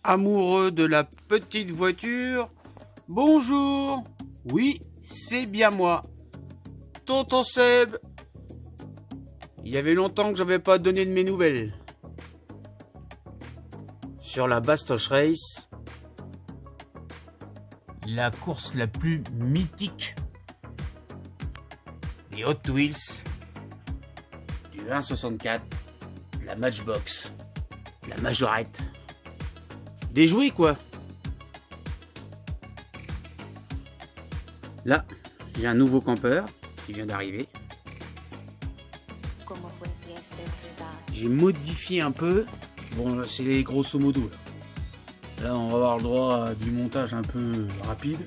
Amoureux de la petite voiture, bonjour. Oui, c'est bien moi, Tonton Seb. Il y avait longtemps que j'avais pas donné de mes nouvelles. Sur la Bastoche Race, la course la plus mythique des Hot Wheels, du 1.64, la Matchbox, la Majorette. Des jouets quoi. Là, j'ai un nouveau campeur qui vient d'arriver. J'ai modifié un peu. Bon, c'est les grosso modo. Là, on va avoir le droit à du montage un peu rapide.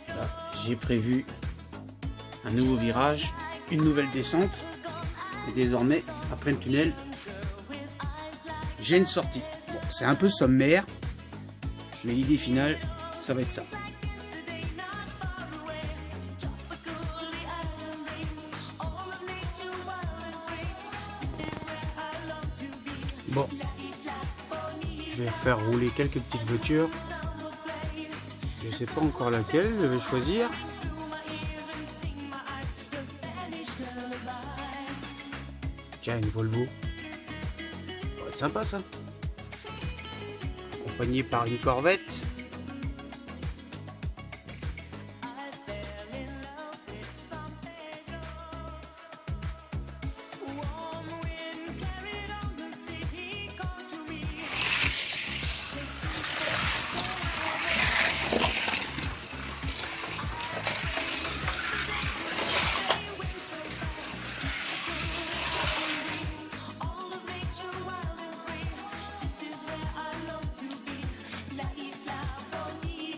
Là, j'ai prévu un nouveau virage, une nouvelle descente. Et désormais, après le tunnel, j'ai une sortie. Bon, c'est un peu sommaire, mais l'idée finale, ça va être ça. Bon, je vais faire rouler quelques petites voitures. Je sais pas encore laquelle je vais choisir. Tiens, une Volvo. Ça va être sympa ça. Accompagné par une Corvette.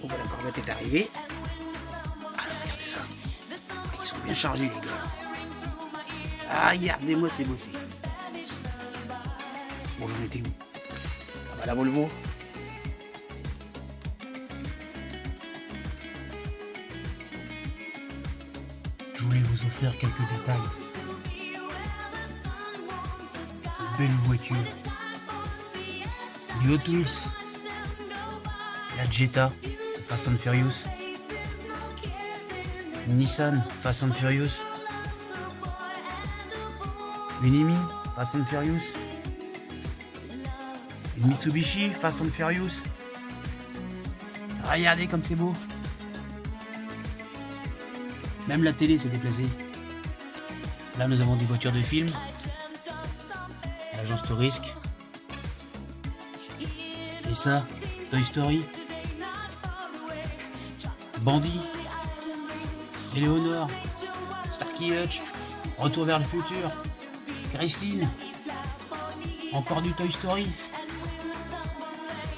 Bon, bah, la Corvette est arrivée. Ah, regardez ça. Ils sont bien chargés, les gars. Ah, regardez-moi ces beautés. Bon, j'en étais où? Ah, bah, la Volvo. Je voulais vous offrir quelques détails. Une belle voiture. Du Hot Wheels. La Jetta. Fast and Furious, une Nissan Fast and Furious, une Emi Fast and Furious, une Mitsubishi Fast and Furious. Regardez comme c'est beau. Même la télé s'est déplacée. Là nous avons des voitures de film, l'agence Touriste, et ça, Toy Story, Bambi, Éléonore, Starkey Hutch, Retour vers le futur, Christine, encore du Toy Story,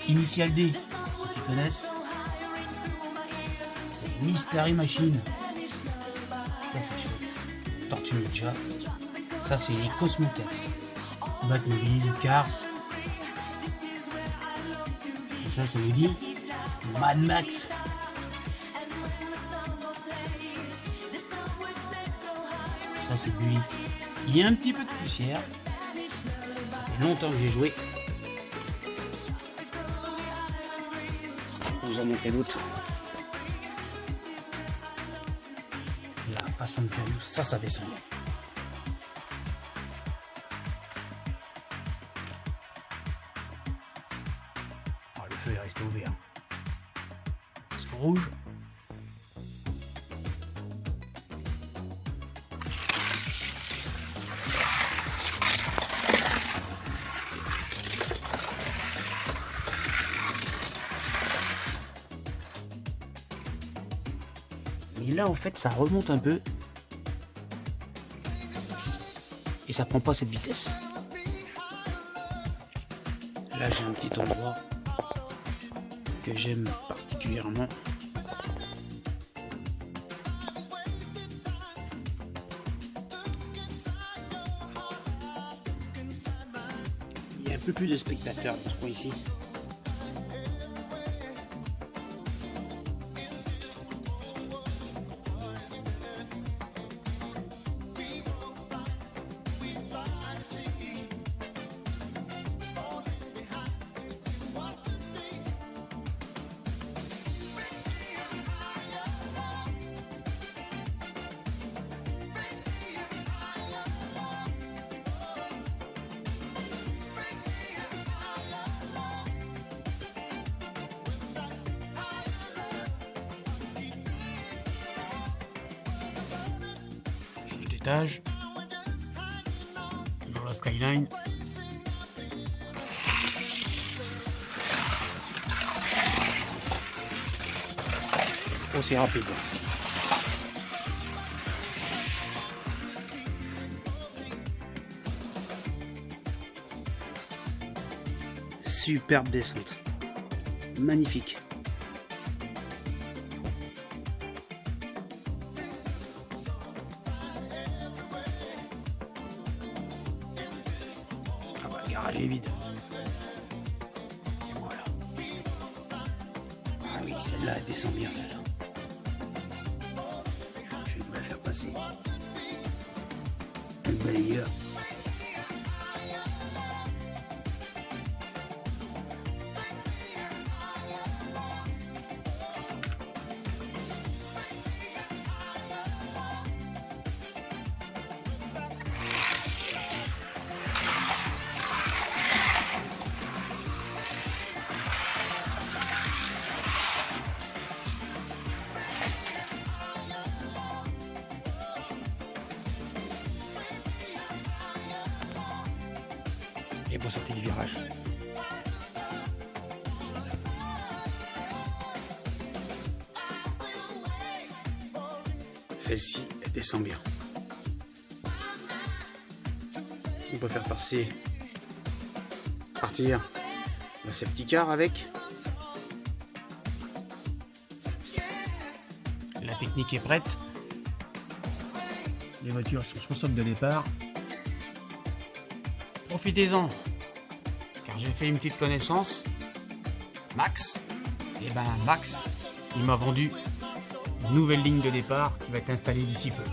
Initial D, ceux qui connaissent, Mystery Machine, ça c'est chouette, Tortue Ninja, ça c'est les Cosmocats, Batmobile, Cars, et ça c'est Woody, Mad Max. Ça c'est lui. Il y a un petit peu de poussière. Ça fait longtemps que j'ai joué. Je vous en montrer d'autres. La façon de faire, ça descend. Oh, le feu est resté ouvert. C'est rouge. Et là, en fait, ça remonte un peu. Et ça prend pas cette vitesse. Là, j'ai un petit endroit que j'aime particulièrement. Il y a un peu plus de spectateurs dans ce coin ici. étage. Toujours la skyline. Oh, c'est rapide. Superbe descente. Magnifique. Ah bah, le garage est vide. Et voilà. Ah oui, celle-là, elle descend bien, celle-là. Je vais vous la faire passer. Le balayeur. Et pour sortir du virage. Celle-ci, elle descend bien. On peut faire partir le safety car avec. La technique est prête. Les voitures sont sur socle de départ. Profitez-en, car j'ai fait une petite connaissance. Max, et ben Max, il m'a vendu une nouvelle ligne de départ qui va être installée d'ici peu.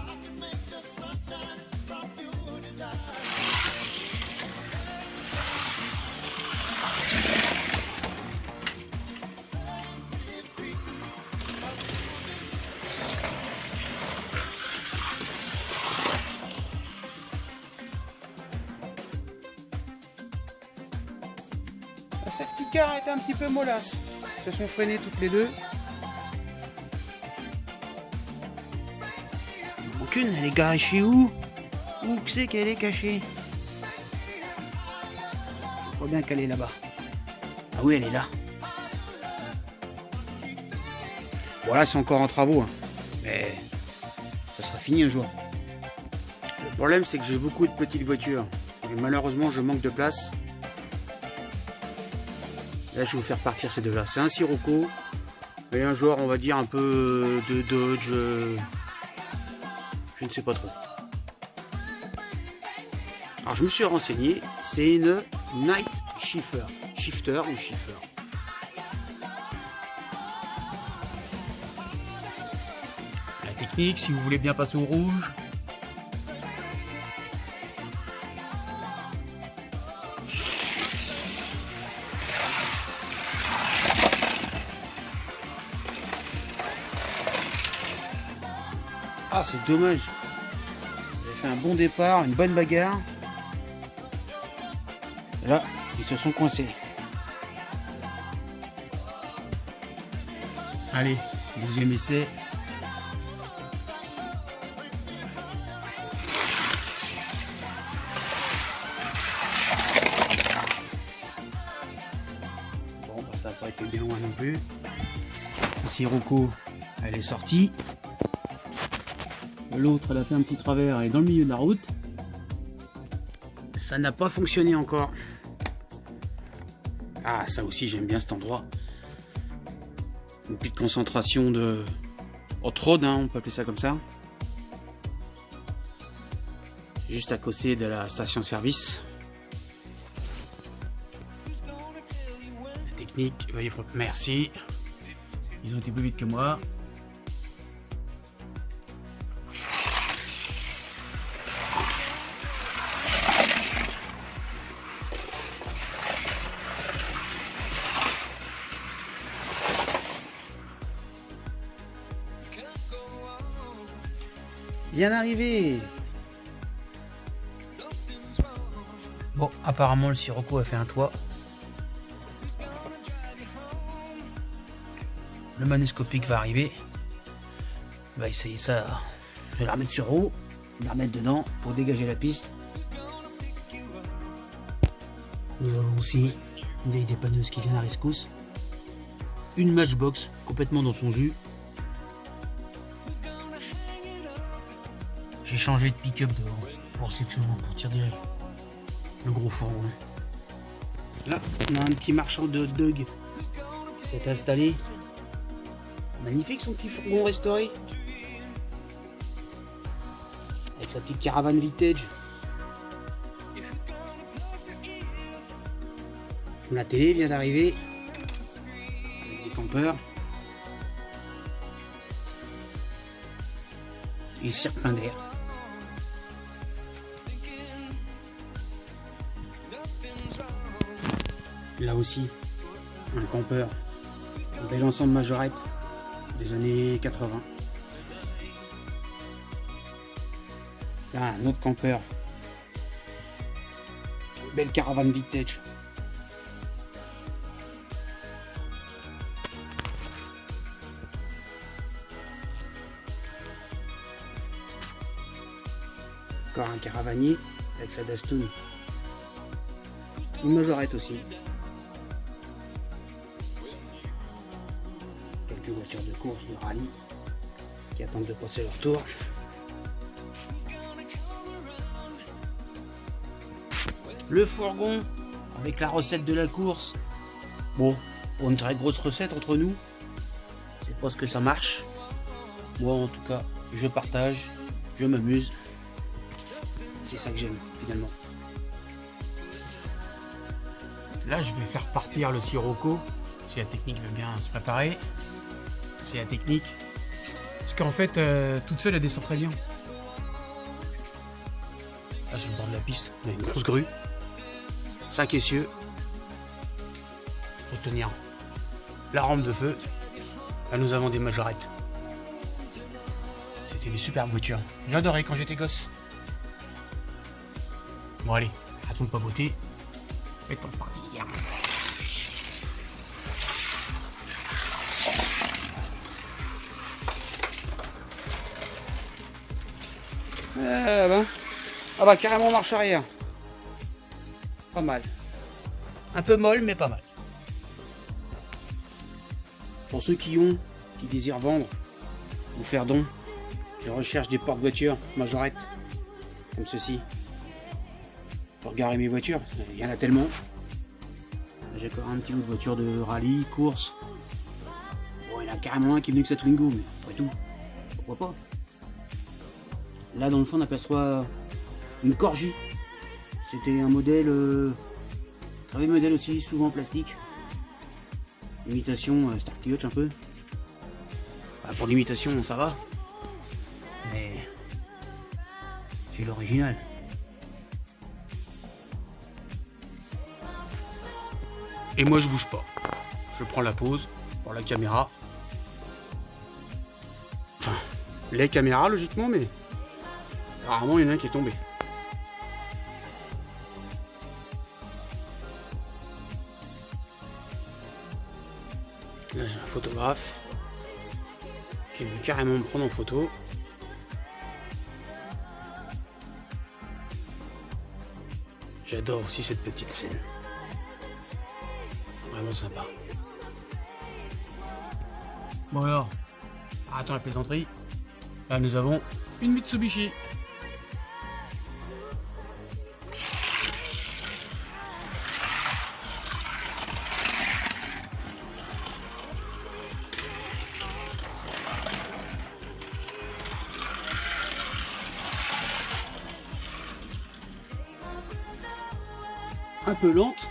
La safety car est un petit peu mollasse. Ils se sont freinés toutes les deux. Donc une, elle est cachée où? Où que c'est qu'elle est cachée? Je crois bien qu'elle est là-bas. Ah oui, elle est là. Voilà, c'est encore en travaux. Hein. Mais ça sera fini un jour. Le problème, c'est que j'ai beaucoup de petites voitures. Et malheureusement, je manque de place. Là, je vais vous faire partir ces deux-là. C'est un Sirocco et un genre, on va dire, un peu de Dodge. Je ne sais pas trop. Alors, je me suis renseigné. C'est une Night Shifter. Shifter ou Shifter. La technique, si vous voulez bien passer au rouge. Ah, c'est dommage. J'ai fait un bon départ, une bonne bagarre. Et là, ils se sont coincés. Allez, deuxième essai. Bon, bah, ça n'a pas été bien loin non plus. La Sirocco, elle est sortie. L'autre, elle a fait un petit travers, elle est dans le milieu de la route. Ça n'a pas fonctionné encore. Ah, ça aussi, j'aime bien cet endroit. Une petite concentration de off-road, hein, on peut appeler ça comme ça. Juste à côté de la station-service. La technique, veuillez, merci. Ils ont été plus vite que moi. Bien arrivé. Bon, apparemment le Sirocco a fait un toit. Le manuscopique va arriver. On va essayer ça. Je vais la remettre sur haut. la remettre dedans pour dégager la piste. Nous avons aussi une vieille dépanneuse qui vient à la rescousse. Une Matchbox complètement dans son jus. J'ai changé de pick-up dehors pour 7 chevaux pour tirer le gros fourgon. Là, on a un petit marchand de hot dog qui s'est installé. Magnifique son petit fourgon restauré. Avec sa petite caravane vintage. La télé vient d'arriver. Avec des campeurs. Il cirque plein d'air. Là aussi, un campeur. Un bel ensemble majorette des années 80. Là, un autre campeur. Une belle caravane vintage. Encore un caravanier avec sa Dastoun. Une majorette aussi. Quelques voitures de course, de rallye qui attendent de passer leur tour. Le fourgon avec la recette de la course. Bon, pour une très grosse recette entre nous, c'est pas ce que ça marche. Moi en tout cas, je partage, je m'amuse. C'est ça que j'aime finalement. Là, je vais faire partir le Sirocco, si la technique veut bien se préparer. C'est la technique. Parce qu'en fait, toute seule, elle descend très bien. Là, sur le bord de la piste, on a une grosse grue. 5 essieux. Pour tenir la rampe de feu. Là, nous avons des majorettes. C'était des superbes voitures. J'adorais quand j'étais gosse. Bon allez, arrêtons de papoter. Mettons partir. Ah bah carrément marche arrière. Pas mal. Un peu molle mais pas mal. Pour ceux qui désirent vendre ou faire don, je recherche des porte-voitures majorettes comme ceci. Pour garer mes voitures, il y en a tellement. J'ai encore un petit lot de voitures de rallye, course. Bon, il y en a carrément un qui est venu que sa Twingo, mais après tout, pourquoi pas. Là, dans le fond, on aperçoit une Corgi. C'était un modèle, très vieux modèle aussi, souvent en plastique. Imitation Starkey Hutch un peu. Bah, pour l'imitation, ça va. Mais j'ai l'original. Et moi je bouge pas. Je prends la pause pour la caméra. Enfin, les caméras logiquement, mais rarement il y en a un qui est tombé. Là j'ai un photographe qui veut carrément me prendre en photo. J'adore aussi cette petite scène. Vraiment sympa. Bon alors, arrêtons la plaisanterie. Là nous avons une Mitsubishi. Un peu lente.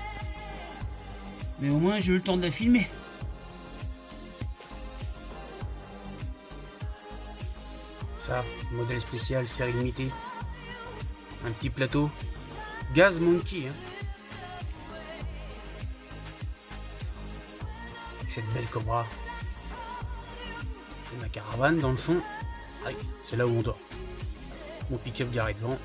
Mais au moins j'ai eu le temps de la filmer. Ça, modèle spécial, série limitée. Un petit plateau. Gaz Monkey. Hein. Cette belle Cobra. Et ma caravane dans le fond. Ah, c'est là où on dort. Mon pick-up garé devant.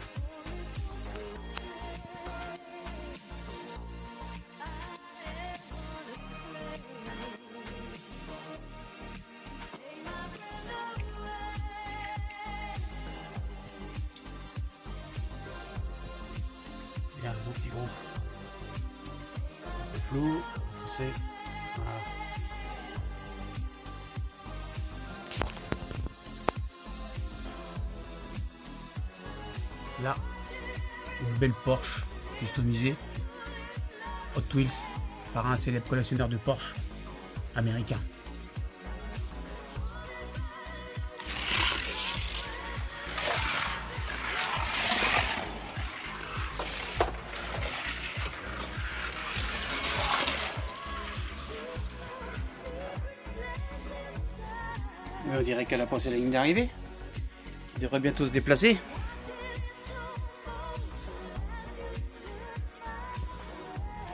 petit groupe. Un peu flou, foncé. Voilà. Là, une belle Porsche customisée Hot Wheels par un célèbre collectionneur de Porsche américain. On dirait qu'elle a passé la ligne d'arrivée. Elle devrait bientôt se déplacer.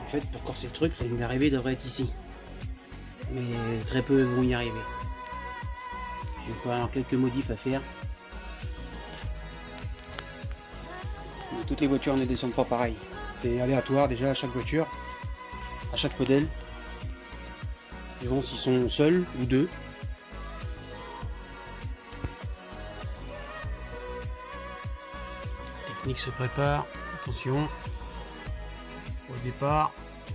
En fait, pour corser le truc, la ligne d'arrivée devrait être ici. Mais très peu vont y arriver. J'ai encore alors quelques modifs à faire. Mais toutes les voitures ne descendent pas pareil. C'est aléatoire déjà à chaque voiture, à chaque modèle. Suivant s'ils sont seuls ou deux. La technique se prépare. Attention. Au départ,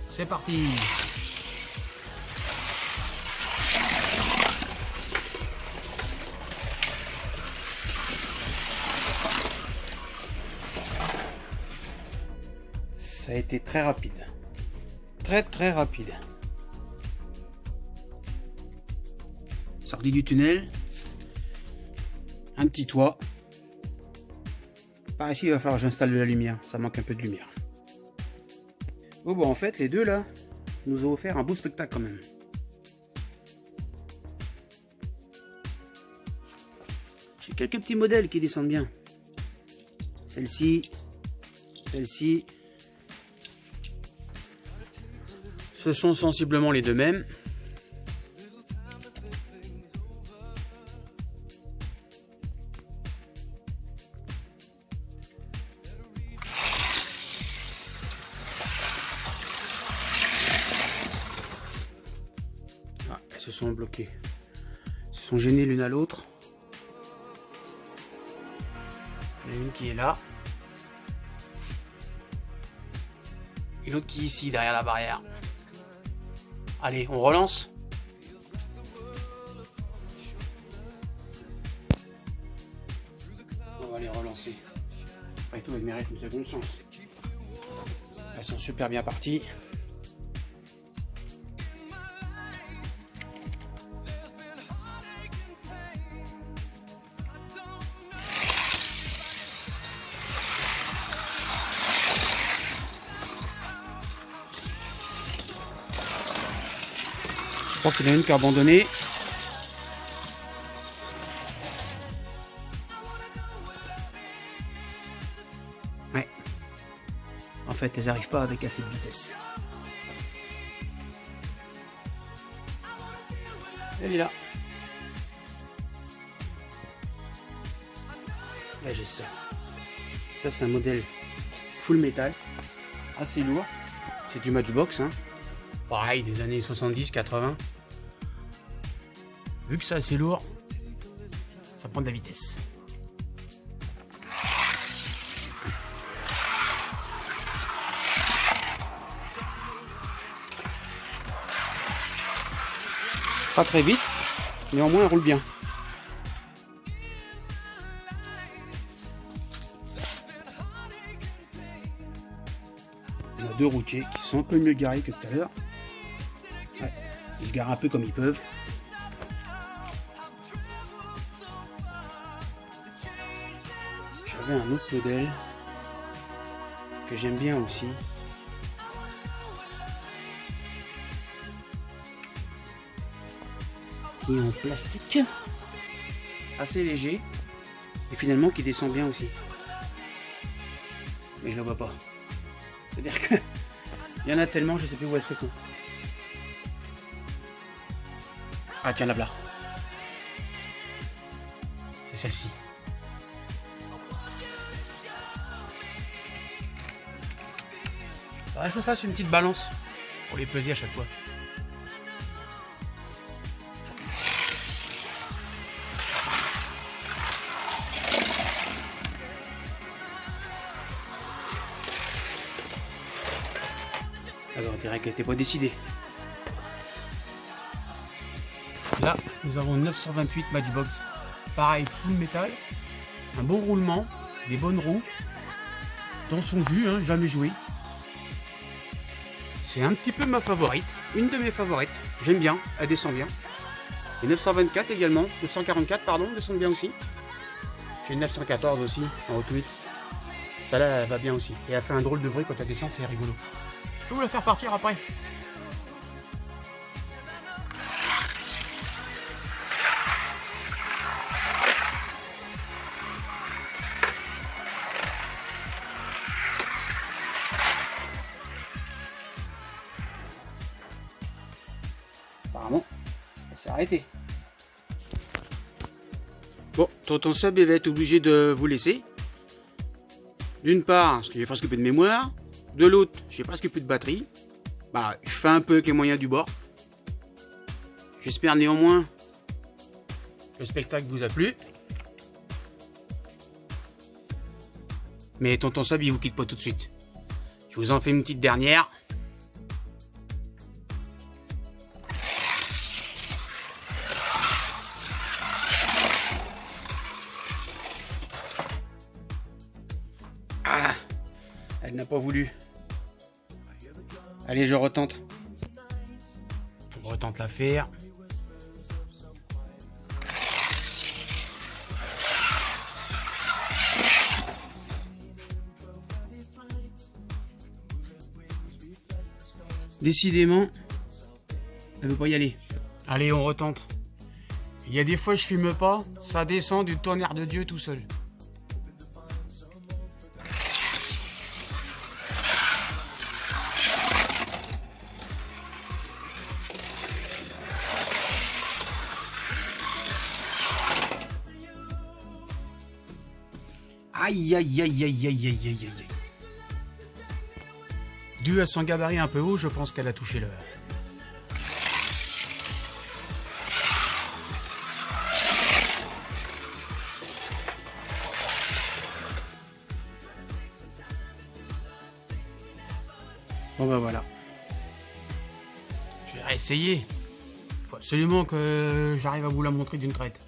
c'est parti. Ça a été très rapide. Très rapide. Sortie du tunnel. Un petit toit. Par ici, il va falloir que j'installe de la lumière. Ça manque un peu de lumière. Oh bon, en fait, les deux là nous ont offert un beau spectacle quand même. J'ai quelques petits modèles qui descendent bien. Celle-ci, celle-ci. Ce sont sensiblement les deux mêmes. Ah, elles se sont bloquées. Elles se sont gênées l'une à l'autre. Il y en a une qui est là. Et l'autre qui est ici, derrière la barrière. Allez, on relance. On va les relancer. Après tout, elles méritent une seconde chance. Elles sont super bien parties. Je crois qu'il y en a une qui a abandonné. Ouais. En fait, elles n'arrivent pas avec assez de vitesse. Elle est là. Là, j'ai ça. Ça, c'est un modèle full métal. Assez lourd. C'est du Matchbox. Hein. Pareil, des années 70-80. Vu que c'est assez lourd, ça prend de la vitesse. Pas très vite, mais au moins elle roule bien. On a deux routiers qui sont un peu mieux garés que tout à l'heure. Ouais, ils se garent un peu comme ils peuvent. J'avais un autre modèle que j'aime bien aussi. Qui est en plastique, assez léger et finalement qui descend bien aussi. Mais je ne le vois pas. C'est-à-dire que il y en a tellement, je ne sais plus où elles sont. Ah tiens, la là. C'est celle-ci. Faudrait que je me fasse une petite balance pour les peser à chaque fois. Alors on dirait qu'elle n'était pas décidée. Là, nous avons 928 Matchbox. Pareil, full métal. Un bon roulement, des bonnes roues. Dans son jus, hein, jamais joué. C'est un petit peu ma favorite. Une de mes favorites. J'aime bien, elle descend bien. Et 924 également. 944, pardon, descend bien aussi. J'ai une 914 aussi, en Hot Wheels. Celle-là, elle va bien aussi. Et elle fait un drôle de bruit quand elle descend, c'est rigolo. Je vais vous la faire partir après. Apparemment, elle s'est arrêtée. Bon, tonton Seb va être obligé de vous laisser. D'une part, parce que j'ai presque plus de mémoire. De l'autre, j'ai presque plus de batterie. Bah, je fais un peu avec les moyens du bord. J'espère néanmoins que le spectacle vous a plu. Mais tonton Seb, il vous quitte pas tout de suite. Je vous en fais une petite dernière. Ah, elle n'a pas voulu. Allez, je retente. Je retente l'affaire. Décidément, elle veut pas y aller. Allez, on retente. Il y a des fois, je filme pas, ça descend du tonnerre de Dieu tout seul. Aïe, aïe, aïe, aïe, aïe, aïe, aïe, aïe. Dû à son gabarit un peu haut, je pense qu'elle a touché l'heure. Bon bah voilà. Je vais réessayer. Il faut absolument que j'arrive à vous la montrer d'une traite.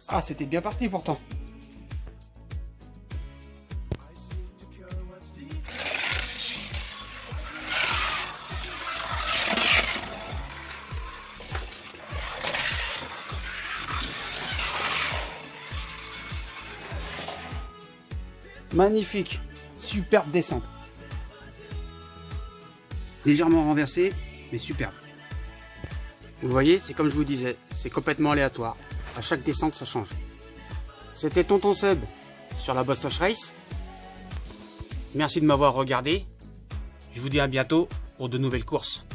Ah, c'était bien parti pourtant. Magnifique, superbe descente. Légèrement renversé, mais superbe. Vous voyez, c'est comme je vous disais, c'est complètement aléatoire. À chaque descente, ça change. C'était tonton Seb sur la Bostoche Race. Merci de m'avoir regardé. Je vous dis à bientôt pour de nouvelles courses.